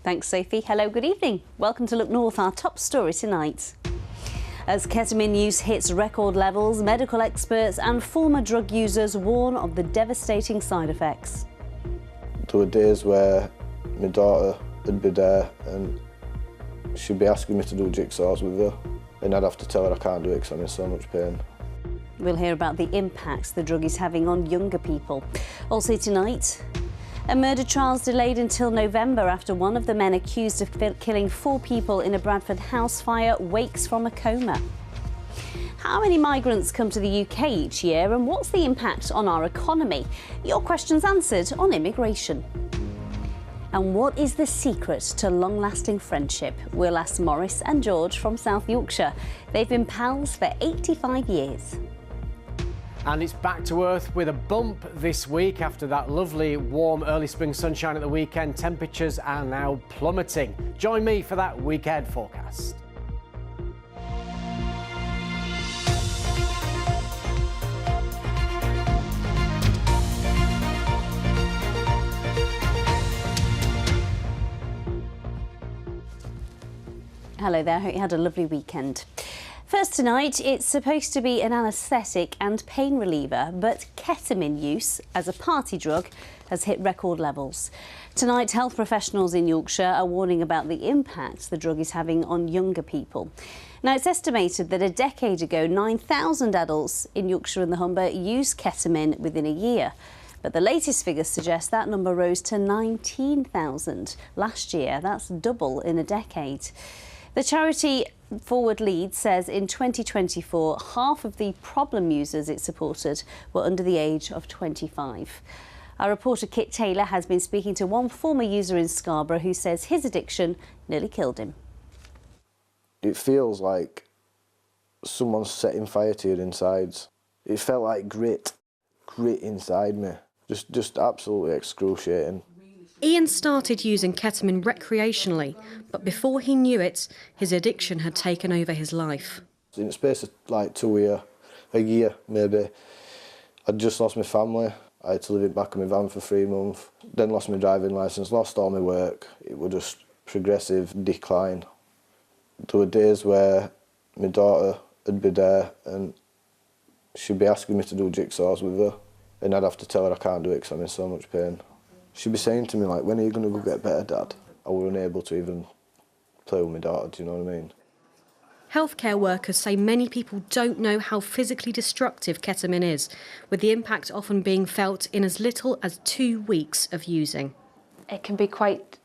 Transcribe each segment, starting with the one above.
Thanks, Sophie. Hello, good evening. Welcome to Look North, our top story tonight. As ketamine use hits record levels, medical experts and former drug users warn of the devastating side effects. There were days where my daughter would be there and she'd be asking me to do jigsaws with her, and I'd have to tell her I can't do it because I'm in so much pain. We'll hear about the impacts the drug is having on younger people. Also tonight, a murder trial's delayed until November after one of the men accused of killing 4 people in a Bradford house fire wakes from a coma. How many migrants come to the UK each year and what's the impact on our economy? Your questions answered on immigration. And what is the secret to long-lasting friendship? We'll ask Maurice and George from South Yorkshire. They've been pals for 85 years. And it's back to earth with a bump this week after that lovely warm early spring sunshine at the weekend. Temperatures are now plummeting. Join me for that weekend forecast. Hello there, hope you had a lovely weekend. First tonight, it's supposed to be an anaesthetic and pain reliever, but ketamine use as a party drug has hit record levels. Tonight, health professionals in Yorkshire are warning about the impact the drug is having on younger people. Now, it's estimated that a decade ago, 9,000 adults in Yorkshire and the Humber used ketamine within a year. But the latest figures suggest that number rose to 19,000 last year. That's double in a decade. The charity Forward Leeds says in 2024, half of the problem users it supported were under the age of 25. Our reporter Kit Taylor has been speaking to one former user in Scarborough who says his addiction nearly killed him. It feels like someone's setting fire to your insides. It felt like grit inside me. Just absolutely excruciating. Ian started using ketamine recreationally, but before he knew it, his addiction had taken over his life. In the space of like a year maybe, I'd just lost my family. I had to live in back of my van for 3 months, then lost my driving licence, lost all my work. It was just progressive decline. There were days where my daughter would be there and she'd be asking me to do jigsaws with her, and I'd have to tell her I can't do it because I'm in so much pain. She'd be saying to me, like, when are you going to go get better, Dad? I wasn't able to even play with my daughter, do you know what I mean? Healthcare workers say many people don't know how physically destructive ketamine is, with the impact often being felt in as little as 2 weeks of using. It can be quite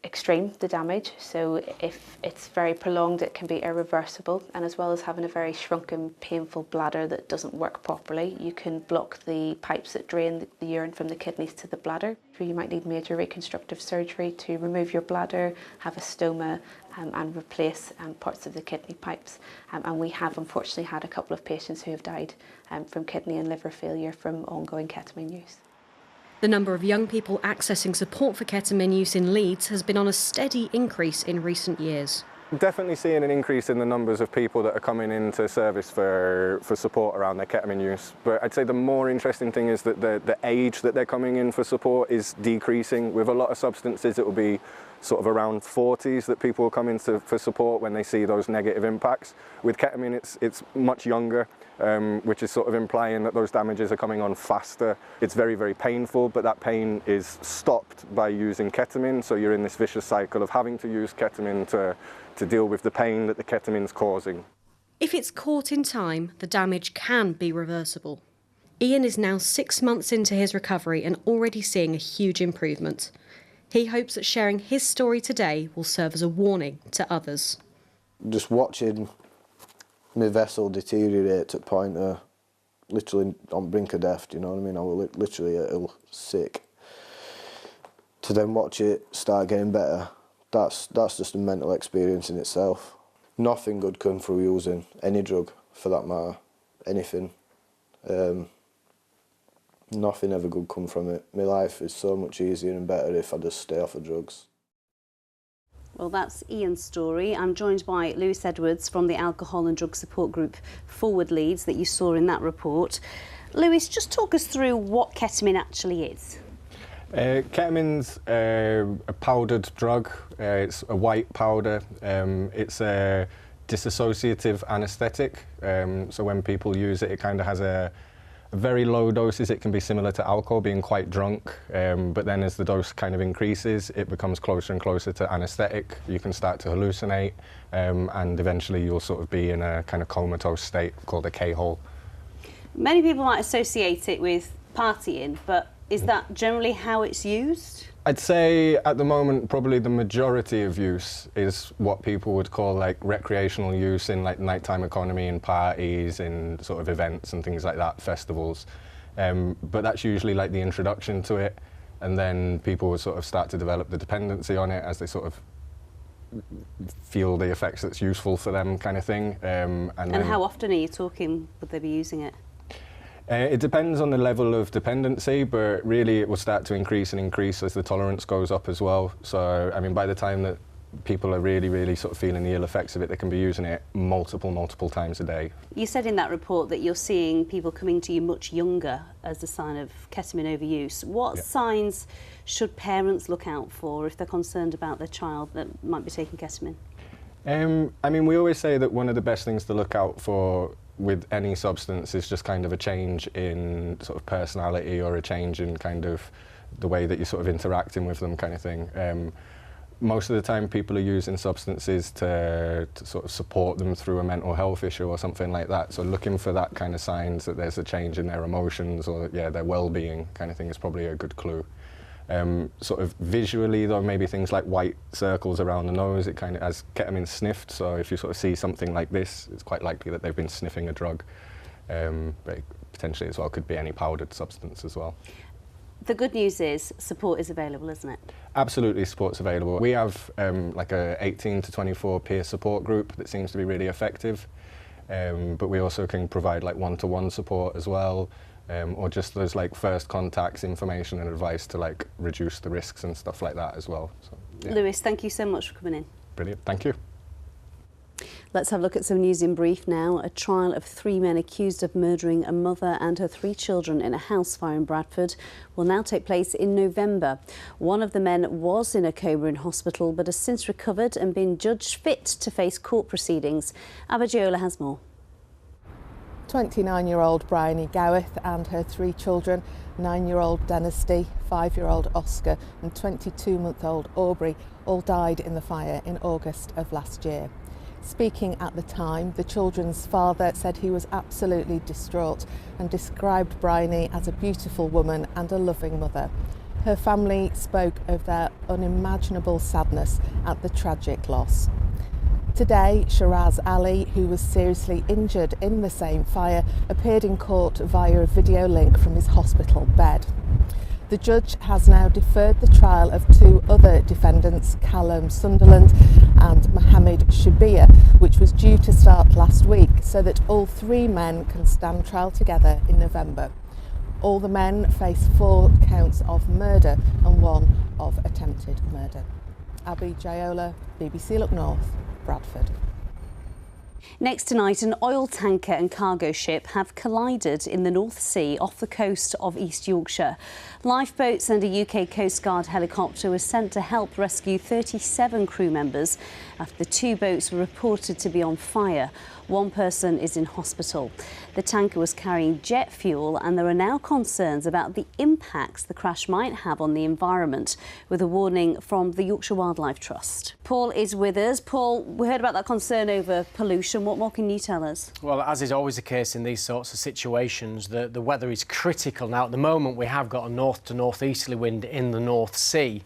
extreme, the damage, so if it's very prolonged it can be irreversible, and as well as having a very shrunken, painful bladder that doesn't work properly, you can block the pipes that drain the urine from the kidneys to the bladder. So you might need major reconstructive surgery to remove your bladder, have a stoma and replace parts of the kidney pipes. And we have unfortunately had a couple of patients who have died from kidney and liver failure from ongoing ketamine use. The number of young people accessing support for ketamine use in Leeds has been on a steady increase in recent years. Definitely seeing an increase in the numbers of people that are coming into service for support around their ketamine use. But I'd say the more interesting thing is that the age that they're coming in for support is decreasing. With a lot of substances, it will be sort of around 40s that people will come in for support when they see those negative impacts. With ketamine, it's much younger, which is sort of implying that those damages are coming on faster. It's very, very painful, but that pain is stopped by using ketamine. So you're in this vicious cycle of having to use ketamine to deal with the pain that the ketamine's causing. If it's caught in time, the damage can be reversible. Ian is now 6 months into his recovery and already seeing a huge improvement. He hopes that sharing his story today will serve as a warning to others. Just watching my vessel deteriorate to the point of literally on the brink of death, do you know what I mean? I was literally ill, sick. To then watch it start getting better, that's just a mental experience in itself. Nothing good come through using any drug, for that matter, anything. Nothing ever good come from it. My life is so much easier and better if I just stay off of drugs. Well, that's Ian's story. I'm joined by Lewis Edwards from the alcohol and drug support group Forward Leeds that you saw in that report. Lewis, just talk us through what ketamine actually is. Ketamine's a powdered drug. It's a white powder. It's a dissociative anaesthetic. So when people use it, it kind of has a very low doses. It can be similar to alcohol, being quite drunk. But then as the dose kind of increases, it becomes closer and closer to anaesthetic. You can start to hallucinate, and eventually you'll sort of be in a kind of comatose state called a K-hole. Many people might associate it with partying, but is that generally how it's used? I'd say at the moment probably the majority of use is what people would call like recreational use in like nighttime economy and parties and sort of events and things like that, festivals. But that's usually like the introduction to it, and then people would sort of start to develop the dependency on it as they sort of feel the effects that's useful for them, kind of thing. And how often are you talking would they be using it? It depends on the level of dependency, but really it will start to increase and increase as the tolerance goes up as well. So, I mean, by the time that people are really sort of feeling the ill effects of it, they can be using it multiple times a day. You said in that report that you're seeing people coming to you much younger as a sign of ketamine overuse. What signs should parents look out for if they're concerned about their child that might be taking ketamine? I mean, we always say that one of the best things to look out for with any substance is just kind of a change in sort of personality or a change in kind of the way that you're sort of interacting with them, kind of thing. Most of the time people are using substances to sort of support them through a mental health issue or something like that. So looking for that kind of signs that there's a change in their emotions or their well-being kind of thing is probably a good clue. Sort of visually though, maybe things like white circles around the nose, it kind of has ketamine sniffed, so if you sort of see something like this, it's quite likely that they've been sniffing a drug. But potentially as well could be any powdered substance as well. The good news is support is available, isn't it? Absolutely, support's available. We have like a 18 to 24 peer support group that seems to be really effective, but we also can provide like one-to-one support as well. Or just those like first contacts, information and advice to like reduce the risks and stuff like that as well. So, yeah. Lewis, thank you so much for coming in. Brilliant, thank you. Let's have a look at some news in brief now. A trial of 3 men accused of murdering a mother and her 3 children in a house fire in Bradford will now take place in November. One of the men was in a coma in hospital but has since recovered and been judged fit to face court proceedings. Abba has more. 29-year-old Bryony Gowith and her 3 children, 9-year-old Dennisty, 5-year-old Oscar and 22-month-old Aubrey, all died in the fire in August of last year. Speaking at the time, the children's father said he was absolutely distraught and described Bryony as a beautiful woman and a loving mother. Her family spoke of their unimaginable sadness at the tragic loss. Today, Shiraz Ali, who was seriously injured in the same fire, appeared in court via a video link from his hospital bed. The judge has now deferred the trial of 2 other defendants, Callum Sunderland and Mohammed Shabir, which was due to start last week, so that all 3 men can stand trial together in November. All the men face 4 counts of murder and 1 of attempted murder. Abby Jayola, BBC Look North, Bradford. Next tonight, an oil tanker and cargo ship have collided in the North Sea off the coast of East Yorkshire. Lifeboats and a UK Coast Guard helicopter were sent to help rescue 37 crew members after the 2 boats were reported to be on fire. 1 person is in hospital. The tanker was carrying jet fuel and there are now concerns about the impacts the crash might have on the environment, with a warning from the Yorkshire Wildlife Trust. Paul is with us. Paul, we heard about that concern over pollution. What more can you tell us? Well, as is always the case in these sorts of situations, the weather is critical. Now, at the moment, we have got a north to northeasterly wind in the North Sea,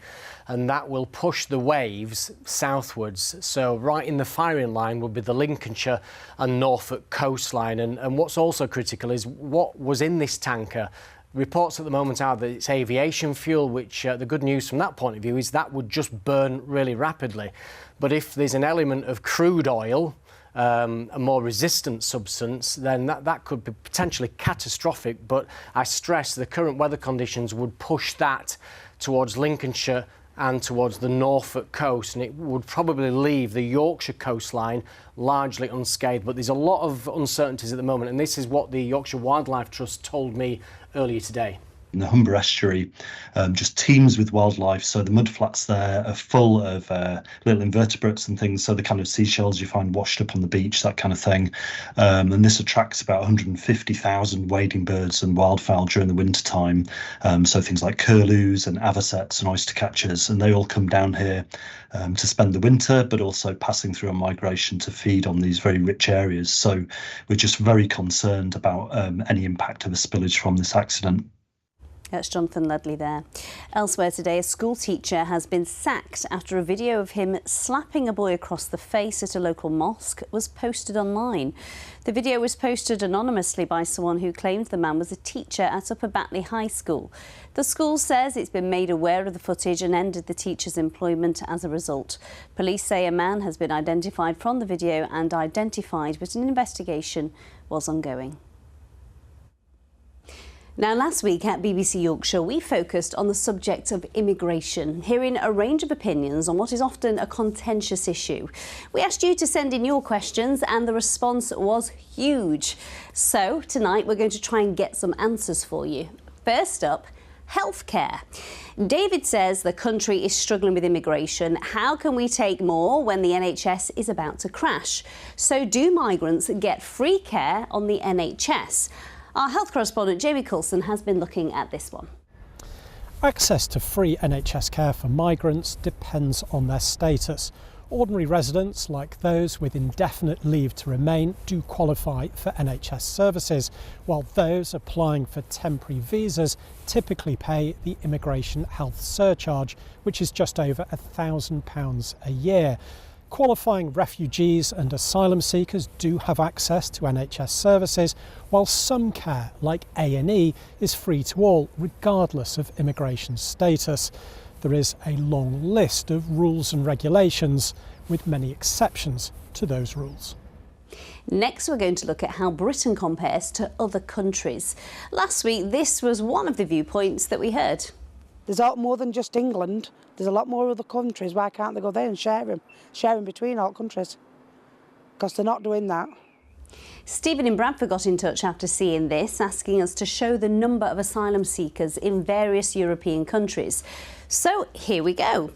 and that will push the waves southwards. So right in the firing line would be the Lincolnshire and Norfolk coastline. And what's also critical is what was in this tanker. Reports at the moment are that it's aviation fuel, which the good news from that point of view is that would just burn really rapidly. But if there's an element of crude oil, a more resistant substance, then that could be potentially catastrophic. But I stress the current weather conditions would push that towards Lincolnshire and towards the Norfolk coast, and it would probably leave the Yorkshire coastline largely unscathed. But there's a lot of uncertainties at the moment, and this is what the Yorkshire Wildlife Trust told me earlier today. And the Humber estuary just teems with wildlife. So the mudflats there are full of little invertebrates and things. So the kind of seashells you find washed up on the beach, that kind of thing. And this attracts about 150,000 wading birds and wildfowl during the winter time. So things like curlews and avocets and oyster catchers, and they all come down here to spend the winter, but also passing through a migration to feed on these very rich areas. So we're just very concerned about any impact of a spillage from this accident. That's Jonathan Ledley there. Elsewhere today, a school teacher has been sacked after a video of him slapping a boy across the face at a local mosque was posted online. The video was posted anonymously by someone who claimed the man was a teacher at Upper Batley High School. The school says it's been made aware of the footage and ended the teacher's employment as a result. Police say a man has been identified from the video but an investigation was ongoing. Now, last week at BBC Yorkshire, we focused on the subject of immigration, hearing a range of opinions on what is often a contentious issue. We asked you to send in your questions and the response was huge. So tonight we're going to try and get some answers for you. First up, healthcare. David says the country is struggling with immigration. How can we take more when the NHS is about to crash? So do migrants get free care on the NHS? Our health correspondent Jamie Coulson has been looking at this one. Access to free NHS care for migrants depends on their status. Ordinary residents, like those with indefinite leave to remain, do qualify for NHS services, while those applying for temporary visas typically pay the immigration health surcharge, which is just over £1,000 a year. Qualifying refugees and asylum seekers do have access to NHS services, while some care, like A&E, is free to all, regardless of immigration status. There is a long list of rules and regulations, with many exceptions to those rules. Next, we're going to look at how Britain compares to other countries. Last week, this was one of the viewpoints that we heard. There's a lot more than just England. There's a lot more other countries. Why can't they go there and share them between all countries? Because they're not doing that. Stephen in Bradford got in touch after seeing this, asking us to show the number of asylum seekers in various European countries. So here we go.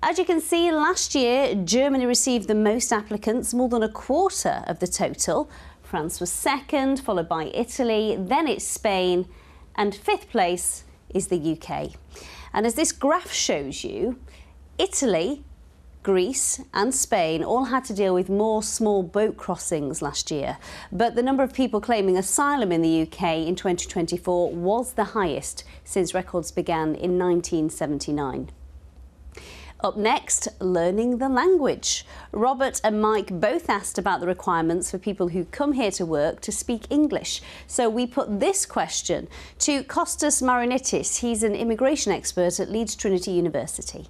As you can see, last year, Germany received the most applicants, more than a quarter of the total. France was second, followed by Italy, then it's Spain, and fifth place is the UK. And as this graph shows you, Italy, Greece and Spain all had to deal with more small boat crossings last year. But the number of people claiming asylum in the UK in 2024 was the highest since records began in 1979. Up next, learning the language. Robert and Mike both asked about the requirements for people who come here to work to speak English. So we put this question to Kostas Marinitis. He's an immigration expert at Leeds Trinity University.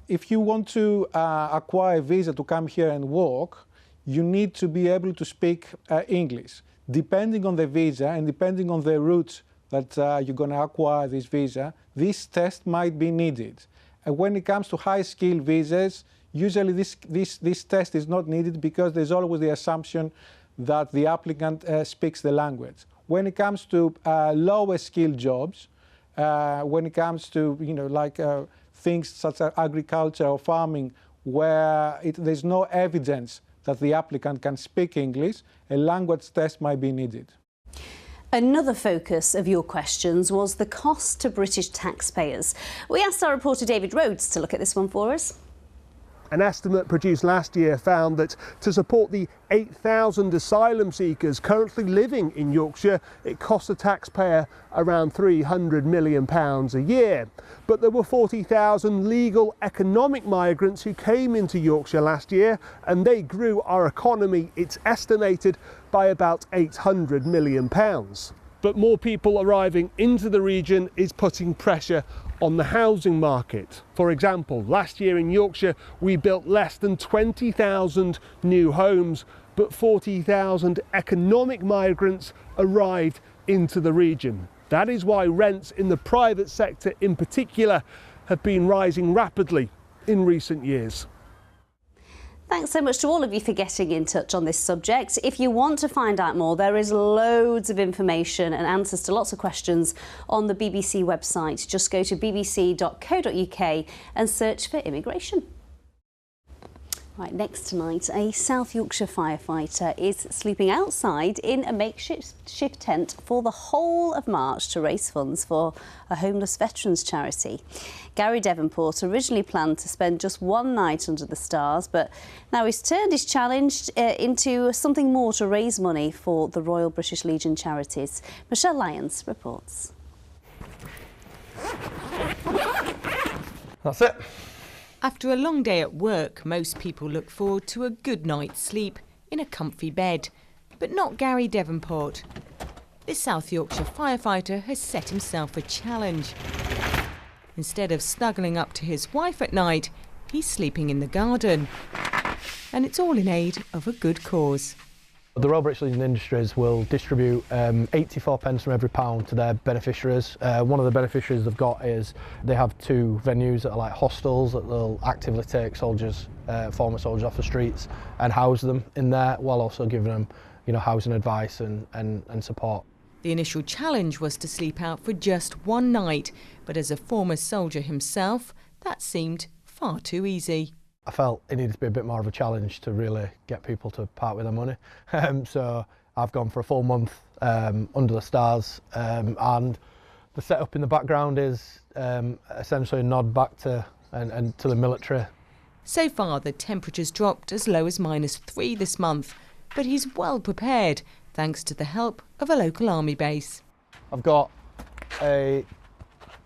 If you want to acquire a visa to come here and work, you need to be able to speak English. Depending on the visa and depending on the route that you're going to acquire this visa, this test might be needed. And when it comes to high-skill visas, usually this test is not needed because there's always the assumption that the applicant speaks the language. When it comes to lower-skill jobs, when it comes to things such as agriculture or farming, where there's no evidence that the applicant can speak English, a language test might be needed. Another focus of your questions was the cost to British taxpayers. We asked our reporter David Rhodes to look at this one for us. An estimate produced last year found that to support the 8,000 asylum seekers currently living in Yorkshire, it cost the taxpayer around £300 million a year. But there were 40,000 legal economic migrants who came into Yorkshire last year, and they grew our economy, it's estimated, by about £800 million. But more people arriving into the region is putting pressure on the housing market. For example, last year in Yorkshire, we built less than 20,000 new homes, but 40,000 economic migrants arrived into the region. That is why rents in the private sector in particular have been rising rapidly in recent years. Thanks so much to all of you for getting in touch on this subject. If you want to find out more, there is loads of information and answers to lots of questions on the BBC website. Just go to bbc.co.uk and search for immigration. Right, next tonight, a South Yorkshire firefighter is sleeping outside in a makeshift tent for the whole of March to raise funds for a homeless veterans charity. Gary Devonport originally planned to spend just one night under the stars, but now he's turned his challenge into something more to raise money for the Royal British Legion charities. Michelle Lyons reports. That's it. After a long day at work, most people look forward to a good night's sleep in a comfy bed. But not Gary Devonport. This South Yorkshire firefighter has set himself a challenge. Instead of snuggling up to his wife at night, he's sleeping in the garden. And it's all in aid of a good cause. The Royal British Legion Industries will distribute 84 pence from every pound to their beneficiaries. One of the beneficiaries they've got is they have 2 venues that are like hostels that they'll actively take soldiers, former soldiers off the streets and house them in there while also giving them, housing advice and support. The initial challenge was to sleep out for just one night, but as a former soldier himself, that seemed far too easy. I felt it needed to be a bit more of a challenge to really get people to part with their money. So I've gone for a full month under the stars, and the setup in the background is essentially a nod back to to the military. So far, the temperature's dropped as low as -3 this month, but he's well prepared thanks to the help of a local army base. I've got a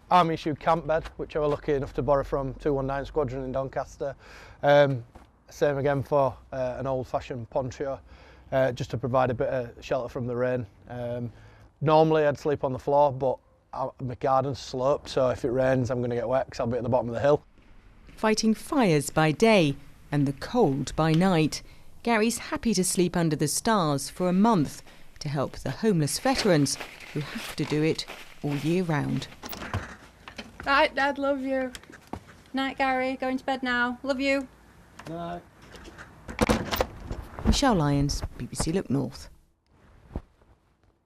army issued camp bed, which I was lucky enough to borrow from 219 Squadron in Doncaster. Same again for an old-fashioned poncho, just to provide a bit of shelter from the rain. Normally I'd sleep on the floor, but my garden's sloped, so if it rains I'm going to get wet because I'll be at the bottom of the hill. Fighting fires by day and the cold by night, Gary's happy to sleep under the stars for a month to help the homeless veterans who have to do it all year round. Right, Dad, love you. Night, Gary. Going to bed now. Love you. Night. Michelle Lyons, BBC Look North.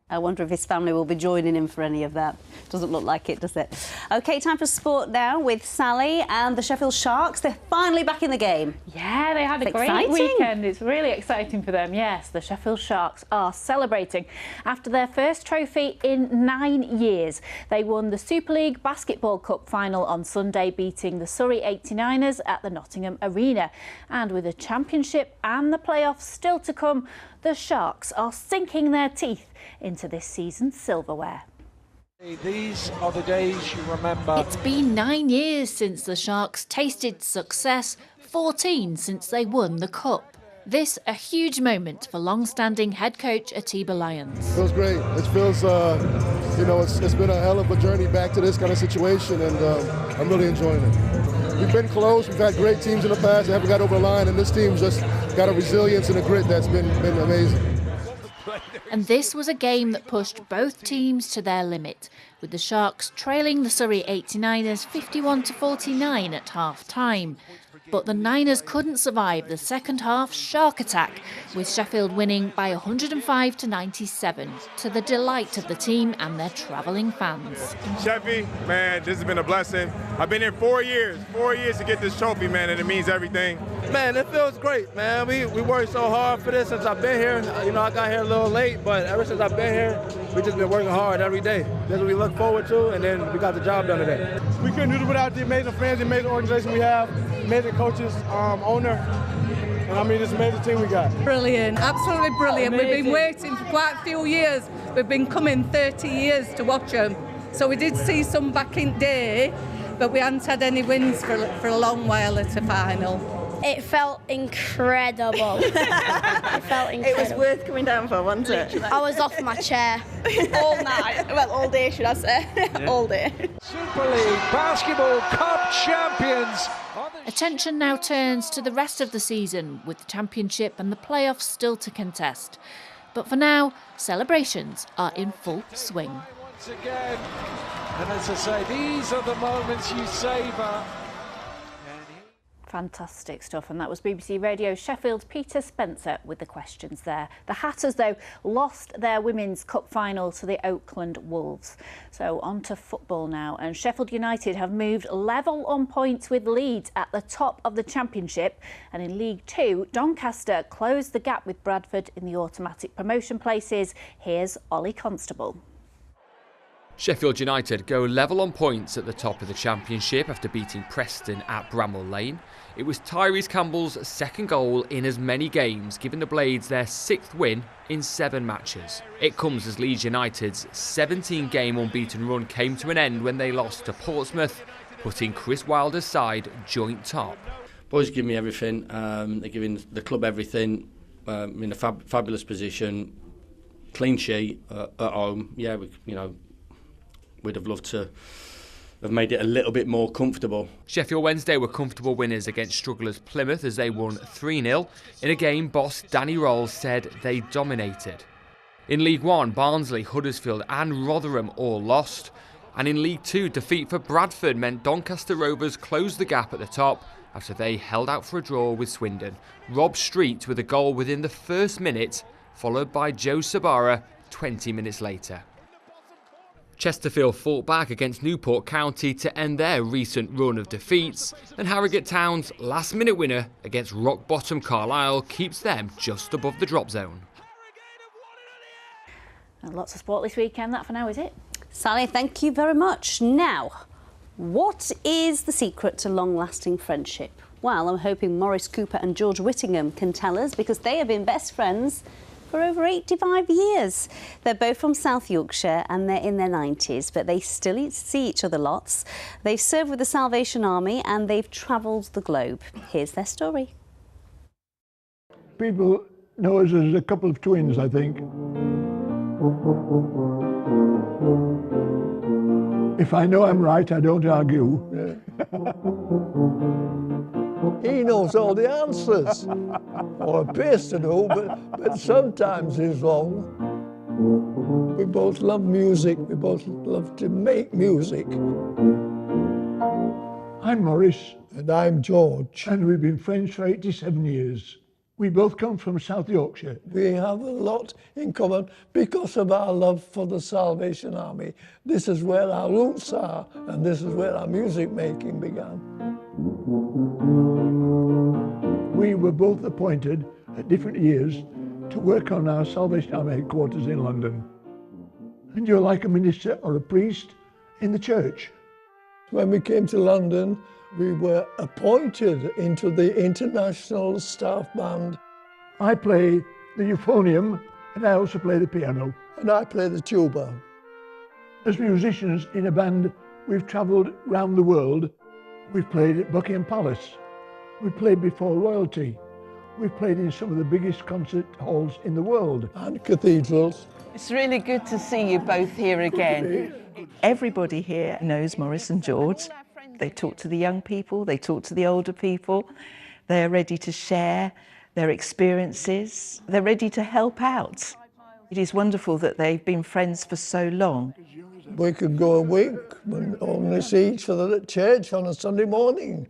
I wonder if his family will be joining him for any of that. Doesn't look like it, does it? OK, time for sport now with Sally and the Sheffield Sharks. They're finally back in the game. Yeah, they had a great weekend. It's really exciting for them. Yes, the Sheffield Sharks are celebrating after their first trophy in 9 years. They won the Super League Basketball Cup final on Sunday, beating the Surrey 89ers at the Nottingham Arena. And with the championship and the playoffs still to come, the Sharks are sinking their teeth into this season's silverware. These are the days you remember. It's been 9 years since the Sharks tasted success, 14 since they won the Cup. This a huge moment for long-standing head coach Atiba Lyons. It feels great. It feels, it's been a hell of a journey back to this kind of situation, and I'm really enjoying it. We've been close. We've had great teams in the past that haven't got over the line, and this team's just got a resilience and a grit that's been amazing. And this was a game that pushed both teams to their limit, with the Sharks trailing the Surrey 89ers 51-49 at half-time. But the Niners couldn't survive the second half shark attack, with Sheffield winning by 105-97, to the delight of the team and their travelling fans. Sheffy, man, this has been a blessing. I've been here 4 years to get this trophy, man, and it means everything. Man, it feels great, man. We worked so hard for this since I've been here. I got here a little late, but ever since I've been here, we've just been working hard every day. That's what we look forward to, and then we got the job done today. We couldn't do it without the amazing fans, the amazing organization we have, amazing coaches, owner, and this amazing team we got. Brilliant, absolutely brilliant. Amazing. We've been waiting for quite a few years. We've been coming 30 years to watch them. So we did see some back in day, but we hadn't had any wins for a long while at a final. It felt incredible. It felt incredible. It was worth coming down for, wasn't it? I was off my chair all night. Well, all day, should I say? Yeah. All day. Super League Basketball Cup champions. Attention now turns to the rest of the season, with the championship and the playoffs still to contest. But for now, celebrations are in full swing. Once again, and as I say, these are the moments you savour. Fantastic stuff, and that was BBC Radio Sheffield's Peter Spencer with the questions there. The Hatters, though, lost their Women's Cup final to the Oakland Wolves. So on to football now, and Sheffield United have moved level on points with Leeds at the top of the Championship, and in League Two, Doncaster closed the gap with Bradford in the automatic promotion places. Here's Ollie Constable. Sheffield United go level on points at the top of the Championship after beating Preston at Bramall Lane. It was Tyrese Campbell's second goal in as many games, giving the Blades their 6th win in 7 matches. It comes as Leeds United's 17-game unbeaten run came to an end when they lost to Portsmouth, putting Chris Wilder's side joint top. Boys give me everything. They're giving the club everything. In a fabulous position, clean sheet at home. Yeah, we'd have loved to have made it a little bit more comfortable. Sheffield Wednesday were comfortable winners against strugglers Plymouth as they won 3-0 in a game boss Danny Rolls said they dominated. In League One, Barnsley, Huddersfield and Rotherham all lost. And in League Two, defeat for Bradford meant Doncaster Rovers closed the gap at the top after they held out for a draw with Swindon. Rob Street with a goal within the first minute, followed by Joe Sabara 20 minutes later. Chesterfield fought back against Newport County to end their recent run of defeats, and Harrogate Town's last-minute winner against rock-bottom Carlisle keeps them just above the drop zone. And lots of sport this weekend. That for now is it. Sally, thank you very much. Now, what is the secret to long-lasting friendship? Well, I'm hoping Maurice Cooper and George Whittingham can tell us, because they have been best friends for over 85 years. They're both from South Yorkshire and they're in their 90s, but they still see each other lots. They've served with the Salvation Army and they've travelled the globe. Here's their story. People know us as a couple of twins, I think. If I know I'm right, I don't argue. He knows all the answers, or appears to know, but sometimes he's wrong. We both love music, we both love to make music. I'm Maurice. And I'm George. And we've been friends for 87 years. We both come from South Yorkshire. We have a lot in common because of our love for the Salvation Army. This is where our roots are, and this is where our music making began. We were both appointed at different years to work on our Salvation Army headquarters in London. And you're like a minister or a priest in the church. When we came to London, we were appointed into the international staff band. I play the euphonium and I also play the piano. And I play the tuba. As musicians in a band, we've travelled round the world. We've played at Buckingham Palace. We've played before royalty. We've played in some of the biggest concert halls in the world. And cathedrals. It's really good to see you both here again. Everybody here knows Maurice and George. They talk to the young people, they talk to the older people. They're ready to share their experiences. They're ready to help out. It is wonderful that they've been friends for so long. We could go a week and only see each other at church on a Sunday morning.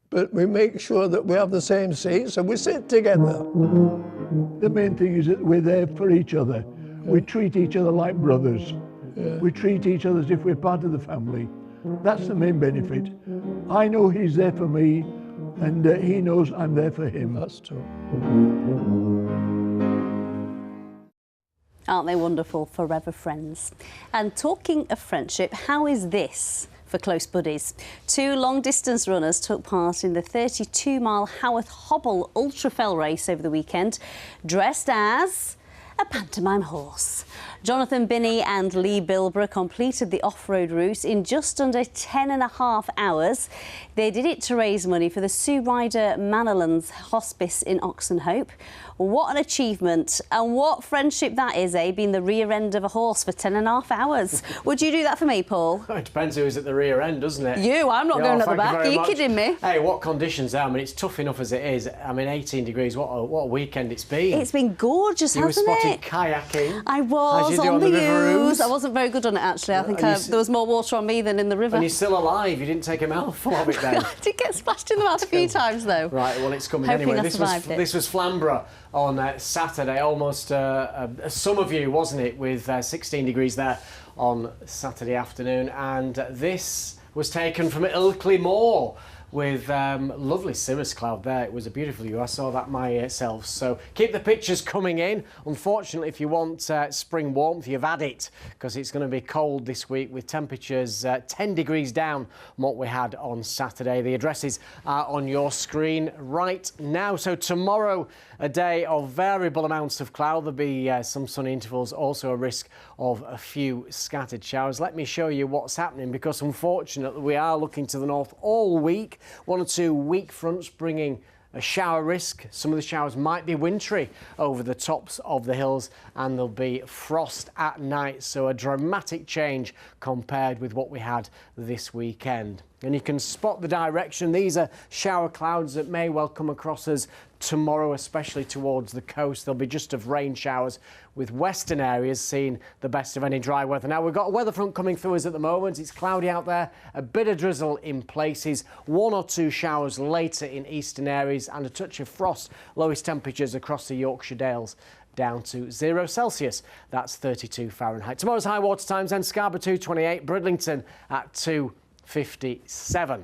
But we make sure that we have the same seats and we sit together. The main thing is that we're there for each other. We treat each other like brothers. We treat each other as if we're part of the family. That's the main benefit. I know he's there for me, and he knows I'm there for him. That's true. Aren't they wonderful? Forever friends. And talking of friendship, how is this for close buddies? 2 long-distance runners took part in the 32-mile Haworth Hobble Ultra Fell race over the weekend, dressed as a pantomime horse. Jonathan Binney and Lee Bilborough completed the off-road route in just under 10.5 hours. They did it to raise money for the Sue Ryder Manalands Hospice in Oxenhope. What an achievement, and what friendship that is, being the rear end of a horse for 10.5 hours. Would you do that for me, Paul? It depends who's at the rear end, doesn't it? You, I'm not going at the back. Are you kidding me? Hey, what conditions there? It's tough enough as it is. 18 degrees, what a weekend it's been. It's been gorgeous, hasn't it? You were spotted it? Kayaking. I was on the River Ouse. I wasn't very good on it, actually. I think there was more water on me than in the river. And you're still alive. You didn't take a mouthful of it then. I did get splashed in the mouth a few times, though. Right, well, it's coming Hoping anyway. I This was Flamborough on Saturday. Almost a summer view, wasn't it, with 16 degrees there on Saturday afternoon. And this was taken from Ilkley Moor, with lovely cirrus cloud there. It was a beautiful view. I saw that myself. So keep the pictures coming in. Unfortunately, if you want spring warmth, you've had it, because it's going to be cold this week with temperatures 10 degrees down from what we had on Saturday. The addresses are on your screen right now. So tomorrow, a day of variable amounts of cloud. There'll be some sunny intervals, also a risk of a few scattered showers. Let me show you what's happening, because unfortunately we are looking to the north all week. 1 or 2 weak fronts bringing a shower risk. Some of the showers might be wintry over the tops of the hills, and there'll be frost at night. So a dramatic change compared with what we had this weekend. And you can spot the direction. These are shower clouds that may well come across us tomorrow, especially towards the coast. There'll be just of rain showers, with western areas seeing the best of any dry weather. Now, we've got a weather front coming through us at the moment. It's cloudy out there, a bit of drizzle in places, 1 or 2 showers later in eastern areas, and a touch of frost. Lowest temperatures across the Yorkshire Dales down to 0 Celsius. That's 32 Fahrenheit. Tomorrow's high water times then: Scarborough 2:28, Bridlington at 2:57.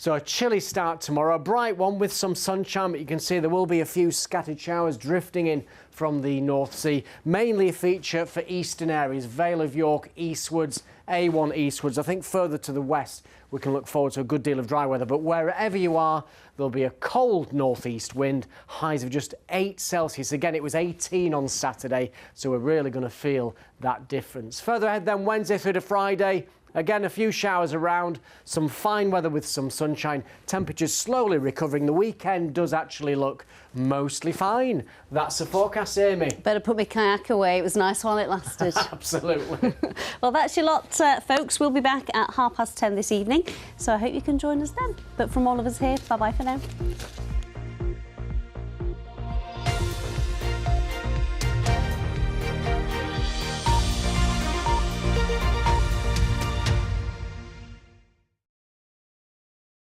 So a chilly start tomorrow, a bright one with some sunshine, but you can see there will be a few scattered showers drifting in from the North Sea. Mainly a feature for eastern areas, Vale of York eastwards, A1 eastwards. I think further to the west we can look forward to a good deal of dry weather, but wherever you are, there'll be a cold northeast wind, highs of just 8 Celsius. Again, it was 18 on Saturday, so we're really going to feel that difference. Further ahead then, Wednesday through to Friday, again, a few showers around, some fine weather with some sunshine, temperatures slowly recovering. The weekend does actually look mostly fine. That's the forecast, Amy. Better put my kayak away. It was nice while it lasted. Absolutely. Well, that's your lot, folks. We'll be back at 10:30 this evening, so I hope you can join us then. But from all of us here, bye-bye for now.